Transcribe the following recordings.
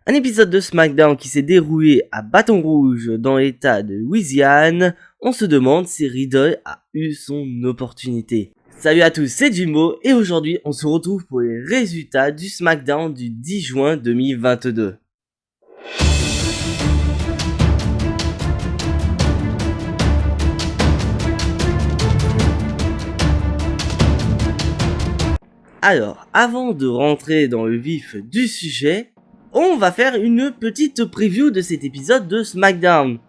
Un épisode de SmackDown qui s'est déroulé à Bâton Rouge dans l'état de Louisiane. On se demande si Riddle a eu son opportunité. Salut à tous, c'est Jimbo et aujourd'hui on se retrouve pour les résultats du SmackDown du 10 juin 2022. Alors, avant de rentrer dans le vif du sujet, on va faire une petite preview de cet épisode de SmackDown.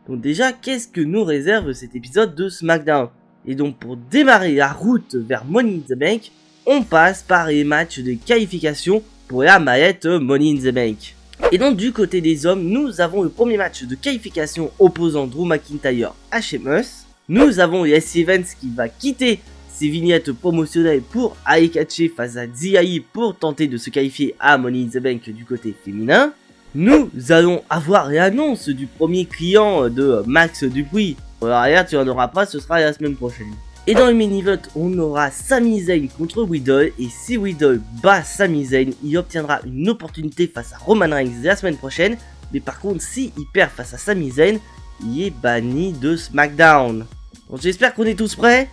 Donc déjà, qu'est-ce que nous réserve cet épisode de SmackDown? Et donc pour démarrer la route vers Money in the Bank, on passe par les matchs de qualification pour la mallette Money in the Bank. Et donc du côté des hommes, nous avons le premier match de qualification opposant Drew McIntyre à Sheamus. Nous avons Jesse Evans qui va quitter ses vignettes promotionnelles pour aller catcher face à Ziai pour tenter de se qualifier à Money in the Bank du côté féminin. Nous allons avoir l'annonce du premier client de Max Dupree. Alors là, tu en auras pas, ce sera la semaine prochaine. Et dans le main event, on aura Sami Zayn contre Riddle. Et si Riddle bat Sami Zayn, il obtiendra une opportunité face à Roman Reigns la semaine prochaine. Mais par contre, s'il perd face à Sami Zayn, il est banni de SmackDown. Donc j'espère qu'on est tous prêts.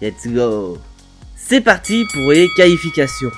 Let's go. C'est parti pour les qualifications.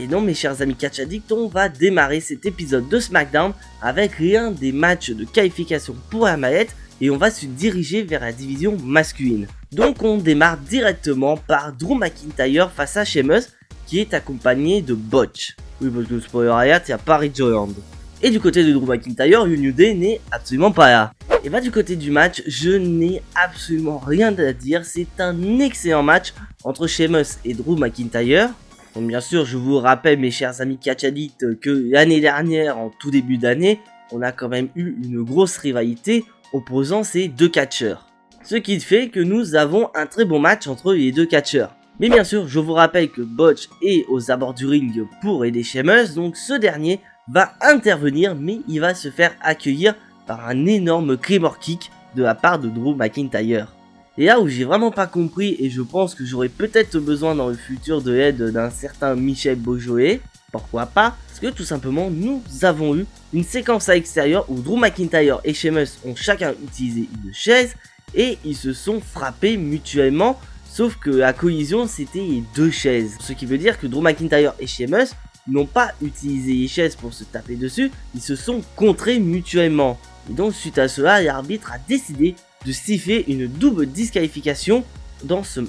Et donc mes chers amis Catch Addict, on va démarrer cet épisode de SmackDown avec l'un des matchs de qualification pour la mallette et on va se diriger vers la division masculine. Donc on démarre directement par Drew McIntyre face à Sheamus qui est accompagné de Botch. Oui parce que spoiler alert, il n'y a pas Ridge Holland. Et du côté de Drew McIntyre, le New Day n'est absolument pas là. Et bah du côté du match, je n'ai absolument rien à dire. C'est un excellent match entre Sheamus et Drew McIntyre. Donc bien sûr, je vous rappelle mes chers amis Catch Addict que l'année dernière, en tout début d'année, on a quand même eu une grosse rivalité opposant ces deux catcheurs. Ce qui fait que nous avons un très bon match entre les deux catcheurs. Mais bien sûr, je vous rappelle que Botch est aux abords du ring pour aider Sheamus, donc ce dernier va intervenir, mais il va se faire accueillir par un énorme Claymore Kick de la part de Drew McIntyre. Et là où j'ai vraiment pas compris, et je pense que j'aurai peut-être besoin dans le futur de l'aide d'un certain Michel Beaujolet, pourquoi pas, parce que tout simplement nous avons eu une séquence à l'extérieur où Drew McIntyre et Sheamus ont chacun utilisé une chaise et ils se sont frappés mutuellement, sauf que la collision c'était les deux chaises. Ce qui veut dire que Drew McIntyre et Sheamus n'ont pas utilisé les chaises pour se taper dessus, ils se sont contrés mutuellement. Et donc suite à cela, l'arbitre a décidé de siffler une double disqualification dans ce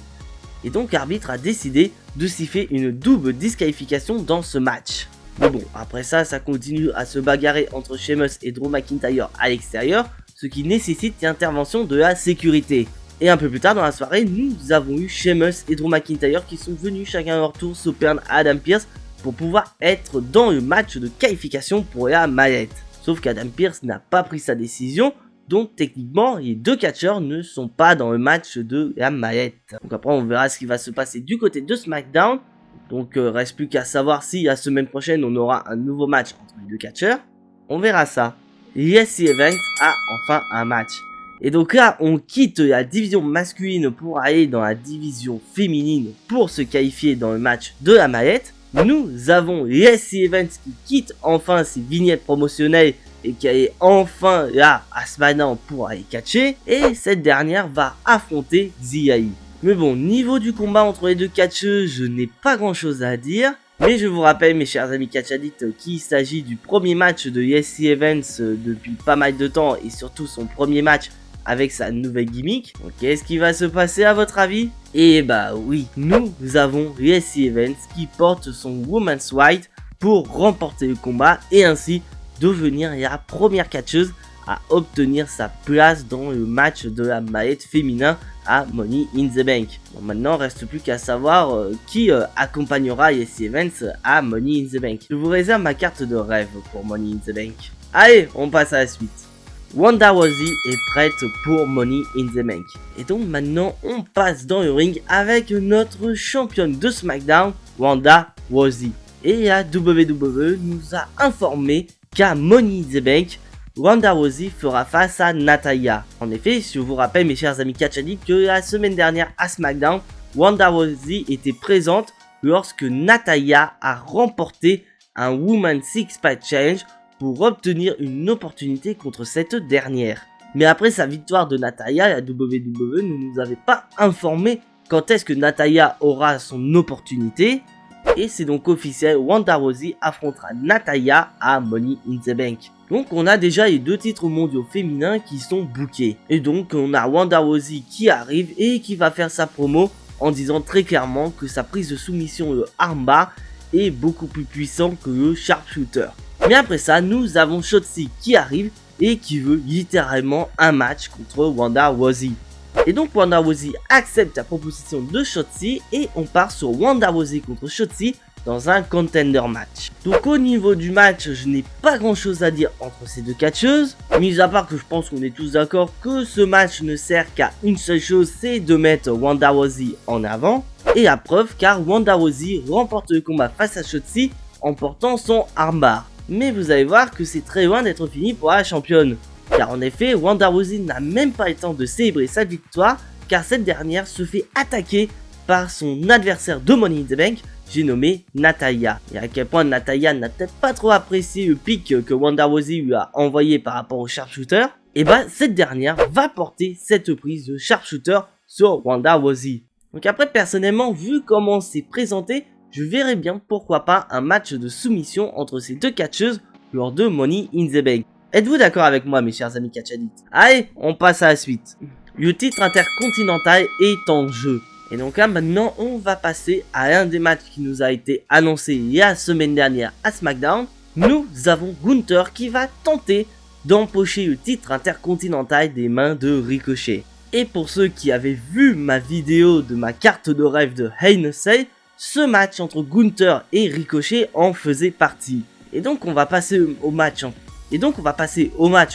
match. Mais bon, après ça continue à se bagarrer entre Sheamus et Drew McIntyre à l'extérieur, ce qui nécessite l'intervention de la sécurité. Et un peu plus tard dans la soirée, nous avons eu Sheamus et Drew McIntyre qui sont venus chacun à leur tour sauver Adam Pearce pour pouvoir être dans le match de qualification pour la mallette. Sauf qu'Adam Pearce n'a pas pris sa décision, donc techniquement les deux catcheurs ne sont pas dans le match de la mallette. Donc après on verra ce qui va se passer du côté de SmackDown. Donc reste plus qu'à savoir si la semaine prochaine on aura un nouveau match entre les deux catcheurs. On verra ça. Jesse Evans a enfin un match. Et donc là on quitte la division masculine pour aller dans la division féminine pour se qualifier dans le match de la mallette. Nous avons Jesse Evans qui quitte enfin ses vignettes promotionnelles et qui est enfin là à SmackDown pour aller catcher. Et cette dernière va affronter Ziai. Mais bon, niveau du combat entre les deux catcheuses, je n'ai pas grand chose à dire. Mais je vous rappelle mes chers amis Catch Addict qu'il s'agit du premier match de Jesse Evans depuis pas mal de temps. Et surtout son premier match avec sa nouvelle gimmick. Donc qu'est-ce qui va se passer à votre avis? Et bah oui, nous avons Jesse Evans qui porte son Woman's White pour remporter le combat et ainsi devenir la première catcheuse à obtenir sa place dans le match de la mallette féminin à Money in the Bank. Bon, maintenant, reste plus qu'à savoir qui accompagnera Jesse Evans à Money in the Bank. Je vous réserve ma carte de rêve pour Money in the Bank. Allez, on passe à la suite. Ronda Rousey est prête pour Money in the Bank. Et donc maintenant on passe dans le ring avec notre championne de SmackDown, Ronda Rousey. Et la WWE nous a informé qu'à Money in the Bank, Ronda Rousey fera face à Natalya. En effet, je vous rappelle mes chers amis Catch Addict que la semaine dernière à SmackDown, Ronda Rousey était présente lorsque Natalya a remporté un Women's Six Pack Challenge pour obtenir une opportunité contre cette dernière. Mais après sa victoire de Natalya, la WWE ne nous avait pas informé quand est-ce que Natalya aura son opportunité. Et c'est donc officiel, Ronda Rousey affrontera Natalya à Money in the Bank. Donc on a déjà les 2 titres mondiaux féminins qui sont bookés. Et donc on a Ronda Rousey qui arrive et qui va faire sa promo en disant très clairement que sa prise de soumission le armbar est beaucoup plus puissant que le sharpshooter. Mais après ça, nous avons Shotzi qui arrive et qui veut littéralement un match contre Ronda Rousey. Et donc Ronda Rousey accepte la proposition de Shotzi et on part sur Ronda Rousey contre Shotzi dans un contender match. Donc au niveau du match, je n'ai pas grand chose à dire entre ces 2 catcheuses, mis à part que je pense qu'on est tous d'accord que ce match ne sert qu'à une seule chose, c'est de mettre Ronda Rousey en avant. Et à preuve car Ronda Rousey remporte le combat face à Shotzi en portant son armbar. Mais vous allez voir que c'est très loin d'être fini pour la championne. Car en effet, Ronda Rousey n'a même pas le temps de célébrer sa victoire, car cette dernière se fait attaquer par son adversaire de Money in the Bank, j'ai nommé Natalya. Et à quel point Natalya n'a peut-être pas trop apprécié le pic que Ronda Rousey lui a envoyé par rapport au sharpshooter, et bah cette dernière va porter cette prise de sharpshooter sur Ronda Rousey. Donc après personnellement, vu comment c'est présenté, je verrais bien pourquoi pas un match de soumission entre ces 2 catcheuses lors de Money in the Bank. Êtes-vous d'accord avec moi mes chers amis catch addicts? Allez, on passe à la suite. Le titre intercontinental est en jeu. Et donc là maintenant on va passer à l'un des matchs qui nous a été annoncé la semaine dernière à SmackDown. Nous avons Gunther qui va tenter d'empocher le titre intercontinental des mains de Ricochet. Et pour ceux qui avaient vu ma vidéo de ma carte de rêve de Hell in a Cell, ce match entre Gunther et Ricochet en faisait partie. Et donc on va passer au match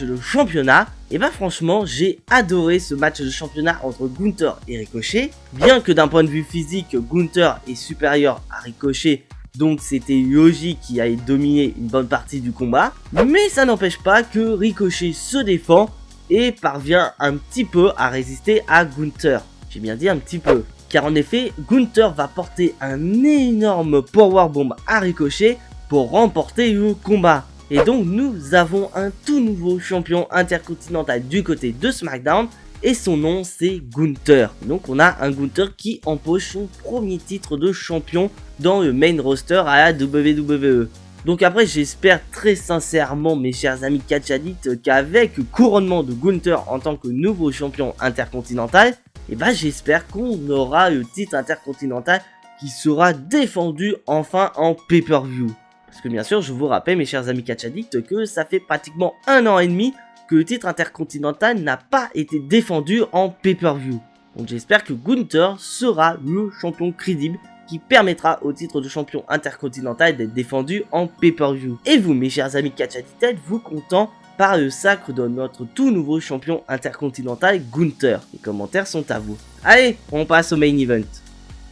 de championnat. Et bah franchement j'ai adoré ce match de championnat entre Gunther et Ricochet. Bien que d'un point de vue physique Gunther est supérieur à Ricochet, donc c'était logique qu'il aille dominer une bonne partie du combat. Mais ça n'empêche pas que Ricochet se défend et parvient un petit peu à résister à Gunther. J'ai bien dit un petit peu. Car en effet, Gunther va porter un énorme powerbomb à Ricochet pour remporter le combat. Et donc nous avons un tout nouveau champion intercontinental du côté de SmackDown et son nom c'est Gunther. Donc on a un Gunther qui empoche son premier titre de champion dans le main roster à la WWE. Donc après j'espère très sincèrement mes chers amis catch addicts qu'avec le couronnement de Gunther en tant que nouveau champion intercontinental, et bah j'espère qu'on aura le titre intercontinental qui sera défendu enfin en pay-per-view. Parce que bien sûr, je vous rappelle mes chers amis catch addicts que ça fait pratiquement 1 an et demi que le titre intercontinental n'a pas été défendu en pay-per-view. Donc j'espère que Gunther sera le champion crédible qui permettra au titre de champion intercontinental d'être défendu en pay-per-view. Et vous mes chers amis catch addicts, êtes-vous contents par le sacre de notre tout nouveau champion intercontinental Gunther? Les commentaires sont à vous. Allez, on passe au main event.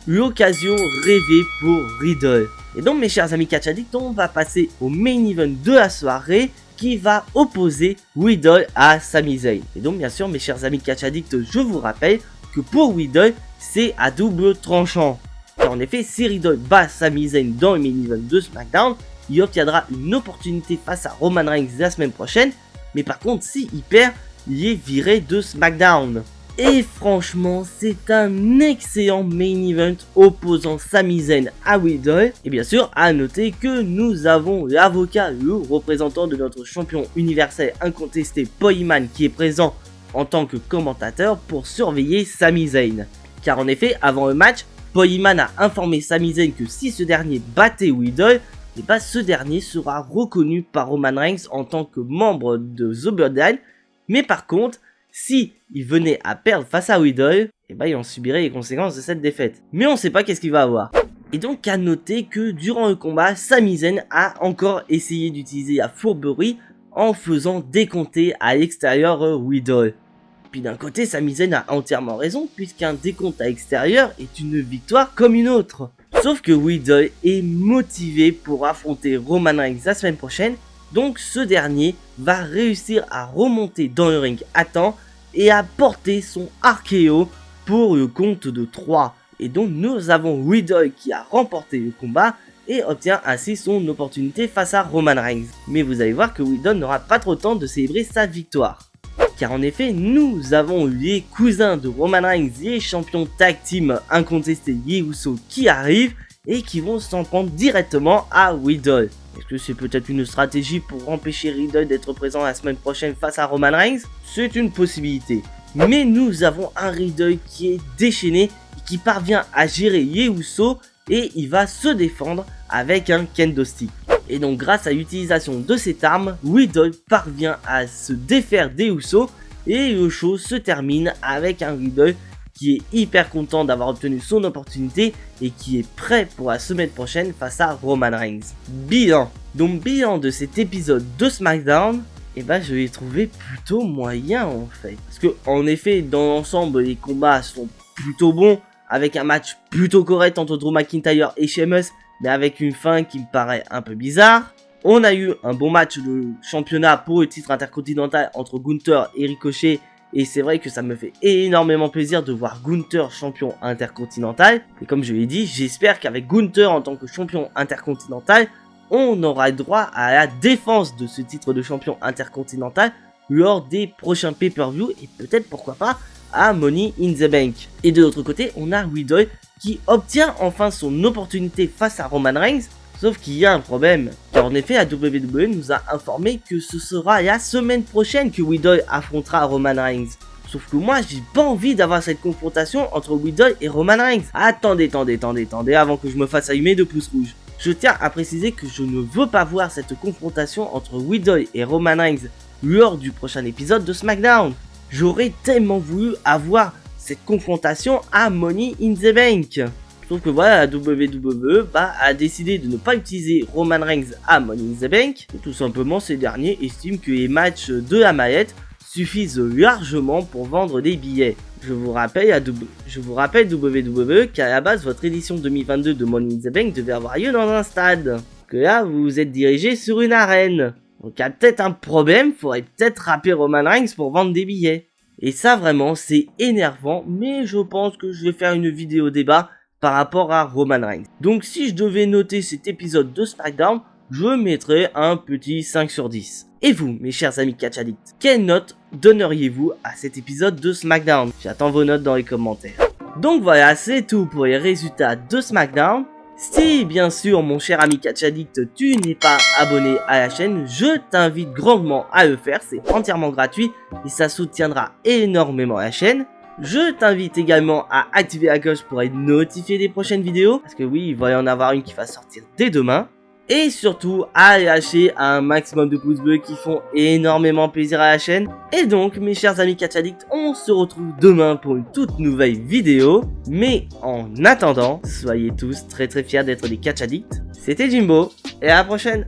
L'occasion rêvée pour Riddle. Et donc mes chers amis catch addicts, on va passer au main event de la soirée qui va opposer Riddle à Sami Zayn. Et donc bien sûr mes chers amis catch addicts, je vous rappelle que pour Riddle c'est à double tranchant. Car en effet si Riddle bat Sami Zayn dans le main event de SmackDown, il obtiendra une opportunité face à Roman Reigns la semaine prochaine. Mais par contre s'il perd, il est viré de SmackDown. Et franchement, c'est un excellent main event opposant Sami Zayn à Riddle. Et bien sûr, à noter que nous avons l'avocat, le représentant de notre champion universel incontesté Paul Heyman qui est présent en tant que commentateur pour surveiller Sami Zayn. Car en effet, avant le match, Paul Heyman a informé Sami Zayn que si ce dernier battait Riddle, et bah ce dernier sera reconnu par Roman Reigns en tant que membre de The Bloodline. Mais par contre, si il venait à perdre face à Riddle, et bah il en subirait les conséquences de cette défaite. Mais on sait pas qu'est-ce qu'il va avoir. Et donc à noter que durant le combat, Sami Zayn a encore essayé d'utiliser la fourberie en faisant décompter à l'extérieur Riddle. Puis d'un côté, Sami Zayn a entièrement raison puisqu'un décompte à l'extérieur est une victoire comme une autre. Sauf que Riddle est motivé pour affronter Roman Reigns la semaine prochaine, donc ce dernier va réussir à remonter dans le ring à temps et à porter son RKO pour le compte de 3. Et donc nous avons Riddle qui a remporté le combat et obtient ainsi son opportunité face à Roman Reigns. Mais vous allez voir que Wheeldon n'aura pas trop le temps de célébrer sa victoire. Car en effet, nous avons les cousins de Roman Reigns, les champions tag team incontestés les Usos qui arrivent et qui vont s'en prendre directement à Riddle. Est-ce que c'est peut-être une stratégie pour empêcher Riddle d'être présent la semaine prochaine face à Roman Reigns? C'est une possibilité. Mais nous avons un Riddle qui est déchaîné et qui parvient à gérer les Usos et il va se défendre avec un kendo stick. Et donc grâce à l'utilisation de cette arme, Riddle parvient à se défaire des Usos et le show se termine avec un Riddle qui est hyper content d'avoir obtenu son opportunité et qui est prêt pour la semaine prochaine face à Roman Reigns. Bilan. Donc bilan de cet épisode de SmackDown, et ben je l'ai trouvé plutôt moyen en fait. Parce que en effet dans l'ensemble les combats sont plutôt bons, avec un match plutôt correct entre Drew McIntyre et Sheamus, mais avec une fin qui me paraît un peu bizarre. On a eu un bon match de championnat pour le titre intercontinental entre Gunther et Ricochet, et c'est vrai que ça me fait énormément plaisir de voir Gunther champion intercontinental. Et comme je l'ai dit, j'espère qu'avec Gunther en tant que champion intercontinental, on aura droit à la défense de ce titre de champion intercontinental lors des prochains pay-per-view et peut-être pourquoi pas à Money in the Bank. Et de l'autre côté, on a Riddle qui obtient enfin son opportunité face à Roman Reigns. Sauf qu'il y a un problème, car en effet la WWE nous a informé que ce sera la semaine prochaine que Riddle affrontera Roman Reigns. Sauf que moi j'ai pas envie d'avoir cette confrontation entre Riddle et Roman Reigns. Attendez avant que je me fasse allumer de pouces rouges. Je tiens à préciser que je ne veux pas voir cette confrontation entre Riddle et Roman Reigns lors du prochain épisode de SmackDown. J'aurais tellement voulu avoir cette confrontation à Money in the Bank. Sauf que voilà, la WWE a décidé de ne pas utiliser Roman Reigns à Money in the Bank. Tout simplement, ces derniers estiment que les matchs de la mallette suffisent largement pour vendre des billets. Je vous rappelle WWE qu'à la base, votre édition 2022 de Money in the Bank devait avoir lieu dans un stade. Que là, vous vous êtes dirigé sur une arène. Donc il y a peut-être un problème, faudrait peut-être rappeler Roman Reigns pour vendre des billets. Et ça vraiment, c'est énervant, mais je pense que je vais faire une vidéo débat par rapport à Roman Reigns. Donc si je devais noter cet épisode de SmackDown, je mettrais un petit 5 sur 10. Et vous, mes chers amis Catch Addicts, quelle note donneriez-vous à cet épisode de SmackDown? J'attends vos notes dans les commentaires. Donc voilà, c'est tout pour les résultats de SmackDown. Si bien sûr mon cher ami Catch Addict, tu n'es pas abonné à la chaîne, je t'invite grandement à le faire, c'est entièrement gratuit et ça soutiendra énormément la chaîne. Je t'invite également à activer la cloche pour être notifié des prochaines vidéos, parce que oui, il va y en avoir une qui va sortir dès demain. Et surtout, à lâcher un maximum de pouces bleus qui font énormément plaisir à la chaîne. Et donc, mes chers amis Catch Addicts, on se retrouve demain pour une toute nouvelle vidéo. Mais en attendant, soyez tous très fiers d'être des Catch Addicts. C'était Jimbo, et à la prochaine!